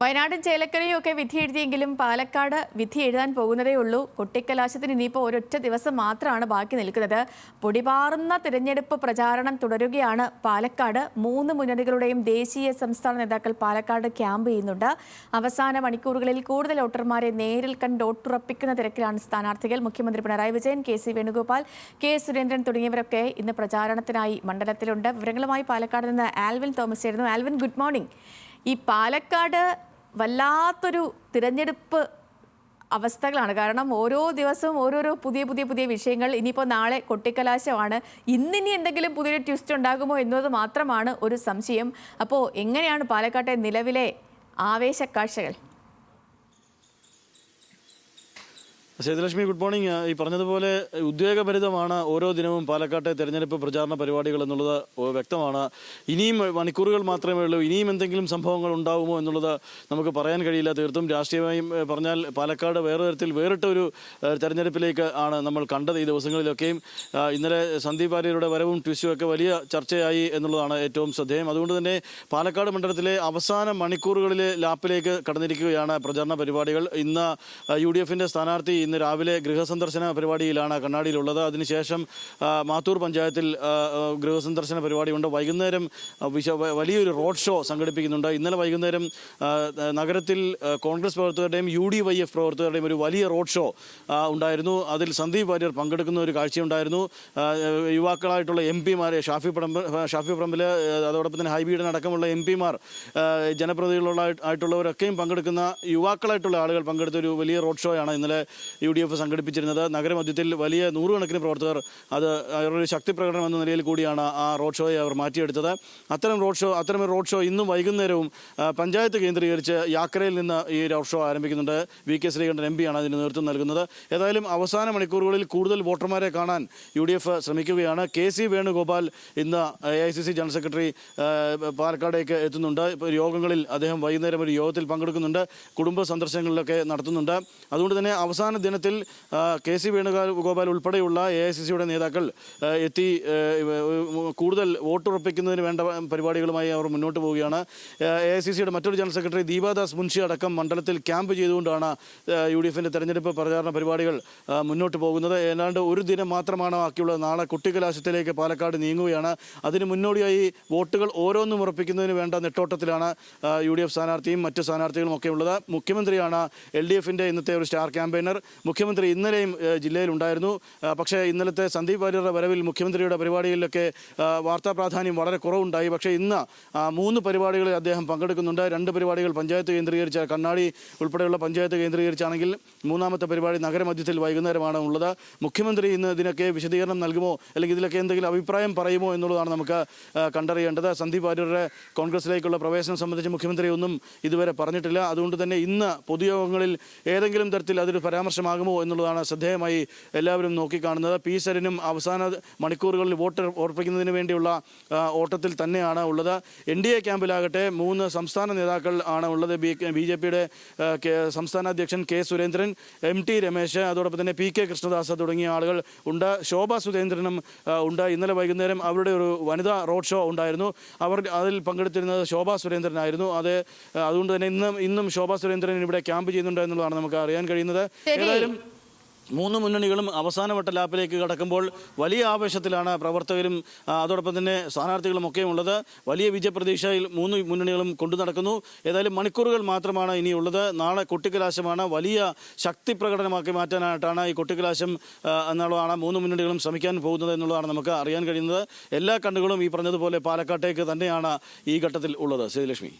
വയനാടും ചേലക്കരയും ഒക്കെ വിധി എഴുതിയെങ്കിലും പാലക്കാട് വിധി എഴുതാൻ പോകുന്നതേ ഉള്ളൂ. കൊട്ടിക്കലാശത്തിന് ഇനിയിപ്പോൾ ഒരൊറ്റ ദിവസം മാത്രമാണ് ബാക്കി നിൽക്കുന്നത്. പൊടിപാറുന്ന തിരഞ്ഞെടുപ്പ് പ്രചാരണം തുടരുകയാണ് പാലക്കാട്. 3 മുന്നണികളുടെയും ദേശീയ സംസ്ഥാന നേതാക്കൾ പാലക്കാട് ക്യാമ്പ് ചെയ്യുന്നുണ്ട്. അവസാന മണിക്കൂറുകളിൽ കൂടുതൽ വോട്ടർമാരെ നേരിൽ കണ്ട് വോട്ടുറപ്പിക്കുന്ന തിരക്കിലാണ് സ്ഥാനാർത്ഥികൾ. മുഖ്യമന്ത്രി പിണറായി വിജയൻ, കെ.സി. വേണുഗോപാൽ, കെ. സുരേന്ദ്രൻ തുടങ്ങിയവരൊക്കെ ഇന്ന് പ്രചാരണത്തിനായി മണ്ഡലത്തിലുണ്ട്. വിവരങ്ങളുമായി പാലക്കാട് നിന്ന് ആൽവിൻ തോമസ് ആയിരുന്നു. Alvin, good morning. ഈ പാലക്കാട് വല്ലാത്തൊരു തിരഞ്ഞെടുപ്പ് അവസ്ഥകളാണ്. കാരണം ഓരോ ദിവസവും ഓരോരോ പുതിയ വിഷയങ്ങൾ. ഇനിയിപ്പോൾ നാളെ കൊട്ടിക്കലാശമാണ്. ഇന്നിനി എന്തെങ്കിലും പുതിയൊരു ട്വിസ്റ്റ് ഉണ്ടാകുമോ എന്നത് മാത്രമാണ് ഒരു സംശയം. അപ്പോൾ എങ്ങനെയാണ് പാലക്കാട്ടെ നിലവിലെ ആവേശക്കാഴ്ചകൾ? Sethulakshmi, good morning. ഈ പറഞ്ഞതുപോലെ ഉദ്വേഗഭരിതമാണ് ഓരോ ദിനവും പാലക്കാട്ടെ തെരഞ്ഞെടുപ്പ് പ്രചാരണ പരിപാടികൾ എന്നുള്ളത് വ്യക്തമാണ്. ഇനിയും മണിക്കൂറുകൾ മാത്രമേ ഉള്ളൂ. ഇനിയും എന്തെങ്കിലും സംഭവങ്ങൾ ഉണ്ടാകുമോ എന്നുള്ളത് നമുക്ക് പറയാൻ കഴിയില്ല. തീർത്തും രാഷ്ട്രീയമായും പറഞ്ഞാൽ പാലക്കാട് വേറെ തരത്തിൽ വേറിട്ട ഒരു തെരഞ്ഞെടുപ്പിലേക്ക് ആണ് നമ്മൾ കണ്ടത് ഈ ദിവസങ്ങളിലൊക്കെയും. ഇന്നലെ സന്ദീപ് വാര്യരുടെ വരവും ട്വിസ്റ്റും ഒക്കെ വലിയ ചർച്ചയായി എന്നുള്ളതാണ് ഏറ്റവും ശ്രദ്ധേയം. അതുകൊണ്ട് തന്നെ പാലക്കാട് മണ്ഡലത്തിലെ അവസാന മണിക്കൂറുകളിലെ ലാപ്പിലേക്ക് കടന്നിരിക്കുകയാണ് പ്രചാരണ പരിപാടികൾ. ഇന്ന് UDFന്റെ സ്ഥാനാർത്ഥി ഇന്ന് രാവിലെ ഗൃഹസന്ദർശന പരിപാടിയിലാണ് കണ്ണാടിയിലുള്ളത്. അതിനുശേഷം മാത്തൂർ പഞ്ചായത്തിൽ ഗൃഹസന്ദർശന പരിപാടിയുണ്ട്. വൈകുന്നേരം വലിയൊരു റോഡ് ഷോ സംഘടിപ്പിക്കുന്നുണ്ട്. ഇന്നലെ വൈകുന്നേരം നഗരത്തിൽ കോൺഗ്രസ് പ്രവർത്തകരുടെയും UDYF പ്രവർത്തകരുടെയും ഒരു വലിയ റോഡ് ഷോ ഉണ്ടായിരുന്നു. അതിൽ സന്ദീപ് വാര്യർ പങ്കെടുക്കുന്ന ഒരു കാഴ്ചയുണ്ടായിരുന്നു. യുവാക്കളായിട്ടുള്ള MP മാർ, ഷാഫി പറമ്പിൽ, അതോടൊപ്പം തന്നെ ഹൈബീഡൻ അടക്കമുള്ള MP മാർ, ജനപ്രതിനിധികളായിട്ടുള്ളവരൊക്കെയും പങ്കെടുക്കുന്ന യുവാക്കളായിട്ടുള്ള ആളുകൾ പങ്കെടുത്ത ഒരു വലിയ റോഡ് ഷോയാണ് ഇന്നലെ UDF സംഘടിപ്പിച്ചിരുന്നത്. നഗരമധ്യത്തിൽ വലിയ നൂറുകണക്കിന് പ്രവർത്തകർ, അത് അവരുടെ ശക്തി പ്രകടനം എന്ന നിലയിൽ കൂടിയാണ് ആ റോഡ് ഷോയെ അവർ മാറ്റിയെടുത്തത്. അത്തരം റോഡ് ഷോ ഇന്നും വൈകുന്നേരവും പഞ്ചായത്ത് കേന്ദ്രീകരിച്ച് യാക്കരയിൽ നിന്ന് ഈ റോഡ് ഷോ ആരംഭിക്കുന്നുണ്ട്. VK ശ്രീകണ്ഠൻ MP ആണ് അതിന് നേതൃത്വം നൽകുന്നത്. ഏതായാലും അവസാന മണിക്കൂറുകളിൽ കൂടുതൽ വോട്ടർമാരെ കാണാൻ UDF ശ്രമിക്കുകയാണ്. KC വേണുഗോപാൽ ഇന്ന് AICC ജനറൽ സെക്രട്ടറി പാലക്കാടേക്ക് എത്തുന്നുണ്ട്. യോഗങ്ങളിൽ അദ്ദേഹം വൈകുന്നേരം ഒരു യോഗത്തിൽ പങ്കെടുക്കുന്നുണ്ട്. കുടുംബ സന്ദർശനങ്ങളിലൊക്കെ നടത്തുന്നുണ്ട്. അതുകൊണ്ട് തന്നെ അവസാന ദിനത്തിൽ KC വേണുഗോപാൽ ഉൾപ്പെടെയുള്ള AICCയുടെ നേതാക്കൾ എത്തി കൂടുതൽ വോട്ടുറപ്പിക്കുന്നതിന് വേണ്ട പരിപാടികളുമായി അവർ മുന്നോട്ട് പോവുകയാണ്. AICCയുടെ മറ്റൊരു ജനറൽ സെക്രട്ടറി ദീപാദാസ് മുൻഷി അടക്കം മണ്ഡലത്തിൽ ക്യാമ്പ് ചെയ്തുകൊണ്ടാണ് UDFന്റെ തെരഞ്ഞെടുപ്പ് പ്രചാരണ പരിപാടികൾ മുന്നോട്ട് പോകുന്നത്. ഏതാണ്ട് ഒരു ദിനം മാത്രമാണ് ബാക്കിയുള്ളത്. നാളെ കുട്ടിക്കലാശത്തിലേക്ക് പാലക്കാട് നീങ്ങുകയാണ്. അതിന് മുന്നോടിയായി വോട്ടുകൾ ഓരോന്നും ഉറപ്പിക്കുന്നതിന് വേണ്ട നെട്ടോട്ടത്തിലാണ് UDF സ്ഥാനാർത്ഥിയും മറ്റ് സ്ഥാനാർത്ഥികളും ഒക്കെ ഉള്ളത്. മുഖ്യമന്ത്രിയാണ് LDFന്റെ ഇന്നത്തെ ഒരു സ്റ്റാർ ക്യാമ്പയിനർ. മുഖ്യമന്ത്രി ഇന്നലെയും ജില്ലയിലുണ്ടായിരുന്നു. പക്ഷേ ഇന്നലത്തെ സന്ദീപ് വാര്യരുടെ വരവിൽ മുഖ്യമന്ത്രിയുടെ പരിപാടികളിലൊക്കെ വാർത്താ പ്രാധാന്യം വളരെ കുറവുണ്ടായി. പക്ഷേ ഇന്ന് 3 പരിപാടികളിൽ അദ്ദേഹം പങ്കെടുക്കുന്നുണ്ട്. 2 പരിപാടികൾ പഞ്ചായത്ത് കേന്ദ്രീകരിച്ച കണ്ണാടി ഉൾപ്പെടെയുള്ള പഞ്ചായത്ത് കേന്ദ്രീകരിച്ചാണെങ്കിൽ 3ാമത്തെ പരിപാടി നഗരമധ്യത്തിൽ വൈകുന്നേരമാണ് ഉള്ളത്. മുഖ്യമന്ത്രി ഇന്ന് ഇതിനൊക്കെ വിശദീകരണം നൽകുമോ, അല്ലെങ്കിൽ ഇതിലൊക്കെ എന്തെങ്കിലും അഭിപ്രായം പറയുമോ എന്നുള്ളതാണ് നമുക്ക് കണ്ടറിയേണ്ടത്. സന്ദീപ് വാര്യരുടെ കോൺഗ്രസിലേക്കുള്ള പ്രവേശനം സംബന്ധിച്ച് മുഖ്യമന്ത്രി ഒന്നും ഇതുവരെ പറഞ്ഞിട്ടില്ല. അതുകൊണ്ട് തന്നെ ഇന്ന് പൊതുയോഗങ്ങളിൽ ഏതെങ്കിലും തരത്തിൽ അതൊരു പരാമർശമാകുമോ എന്നുള്ളതാണ് ശ്രദ്ധേയമായി എല്ലാവരും നോക്കിക്കാണുന്നത്. P. സരിനും അവസാന മണിക്കൂറുകളിൽ വോട്ട് ഉറപ്പിക്കുന്നതിന് വേണ്ടിയുള്ള ഓട്ടത്തിൽ തന്നെയാണ് ഉള്ളത്. NDA ക്യാമ്പിലാകട്ടെ 3 സംസ്ഥാന നേതാക്കൾ ആണ് ഉള്ളത്. BJPയുടെ സംസ്ഥാന അധ്യക്ഷൻ K. സുരേന്ദ്രൻ, MT രമേശ്, അതോടൊപ്പം തന്നെ PK കൃഷ്ണദാസ് തുടങ്ങിയ ആളുകൾ ഉണ്ട്. ശോഭാ സുരേന്ദ്രനും ഉണ്ട്. ഇന്നലെ വൈകുന്നേരം അവരുടെ ഒരു വനിതാ റോഡ് ഷോ ഉണ്ടായിരുന്നു. അതിൽ പങ്കെടുത്തിരുന്നത് ശോഭാ സുരേന്ദ്രനായിരുന്നു. അതുകൊണ്ട് തന്നെ ഇന്നും ശോഭാ സുരേന്ദ്രൻ ഇവിടെ ക്യാമ്പ് ചെയ്യുന്നുണ്ട് എന്നുള്ളതാണ് നമുക്ക് അറിയാൻ കഴിയുന്നത്. ഏതായാലും 3 മുന്നണികളും അവസാനവട്ട ലാപ്പിലേക്ക് കടക്കുമ്പോൾ വലിയ ആവേശത്തിലാണ് പ്രവർത്തകരും അതോടൊപ്പം തന്നെ സ്ഥാനാർത്ഥികളും ഒക്കെ ഉള്ളത്. വലിയ വിജയപ്രതീക്ഷയിൽ 3 മുന്നണികളും കൊണ്ടു നടക്കുന്നു. ഏതായാലും മണിക്കൂറുകൾ മാത്രമാണ് ഇനിയുള്ളത്. നാളെ കൊട്ടിക്കലാശമാണ്. വലിയ ശക്തി പ്രകടനമാക്കി മാറ്റാനായിട്ടാണ് ഈ കൊട്ടിക്കലാശം എന്നുള്ളതാണ് 3 മുന്നണികളും ശ്രമിക്കാൻ പോകുന്നത് എന്നുള്ളതാണ് നമുക്ക് അറിയാൻ കഴിയുന്നത്. എല്ലാ കണ്ണുകളും ഈ പറഞ്ഞതുപോലെ പാലക്കാട്ടേക്ക് തന്നെയാണ് ഈ ഘട്ടത്തിൽ ഉള്ളത്. ശ്രീലക്ഷ്മി.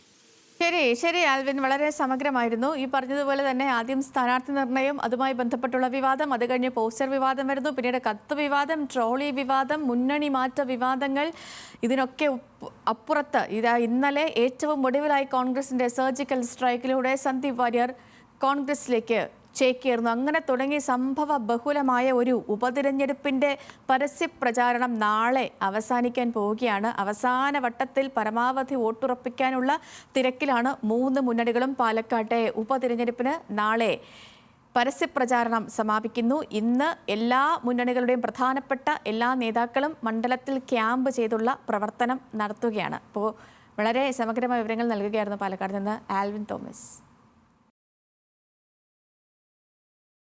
ശരി ആൽവിൻ, വളരെ സമഗ്രമായിരുന്നു. ഈ പറഞ്ഞതുപോലെ തന്നെ ആദ്യം സ്ഥാനാർത്ഥി നിർണയം, അതുമായി ബന്ധപ്പെട്ടുള്ള വിവാദം, അത് കഴിഞ്ഞ് പോസ്റ്റർ വിവാദം വരുന്നു, പിന്നീട് കത്ത് വിവാദം, ട്രോളി വിവാദം, മുന്നണി മാറ്റ വിവാദങ്ങൾ. ഇതിനൊക്കെ അപ്പുറത്ത് ഇന്നലെ ഏറ്റവും ഒടുവിലായി കോൺഗ്രസിന്റെ സർജിക്കൽ സ്ട്രൈക്കിലൂടെ സന്ദീപ് വാര്യർ കോൺഗ്രസിലേക്ക് ചേക്കേറുന്നു. അങ്ങനെ തുടങ്ങി സംഭവ ബഹുലമായ ഒരു ഉപതിരഞ്ഞെടുപ്പിന്റെ പരസ്യപ്രചാരണം നാളെ അവസാനിക്കാൻ പോവുകയാണ്. അവസാന വട്ടത്തിൽ പരമാവധി വോട്ടുറപ്പിക്കാനുള്ള തിരക്കിലാണ് 3 മുന്നണികളും. പാലക്കാട്ടെ ഉപതിരഞ്ഞെടുപ്പിന് നാളെ പരസ്യപ്രചാരണം സമാപിക്കുന്നു. ഇന്ന് എല്ലാ മുന്നണികളുടെയും പ്രധാനപ്പെട്ട എല്ലാ നേതാക്കളും മണ്ഡലത്തിൽ ക്യാമ്പ് ചെയ്തുള്ള പ്രവർത്തനം നടത്തുകയാണ്. അപ്പോൾ വളരെ സമഗ്രമായ വിവരങ്ങൾ നൽകുകയായിരുന്നു പാലക്കാട് നിന്ന് ആൽവിൻ തോമസ്.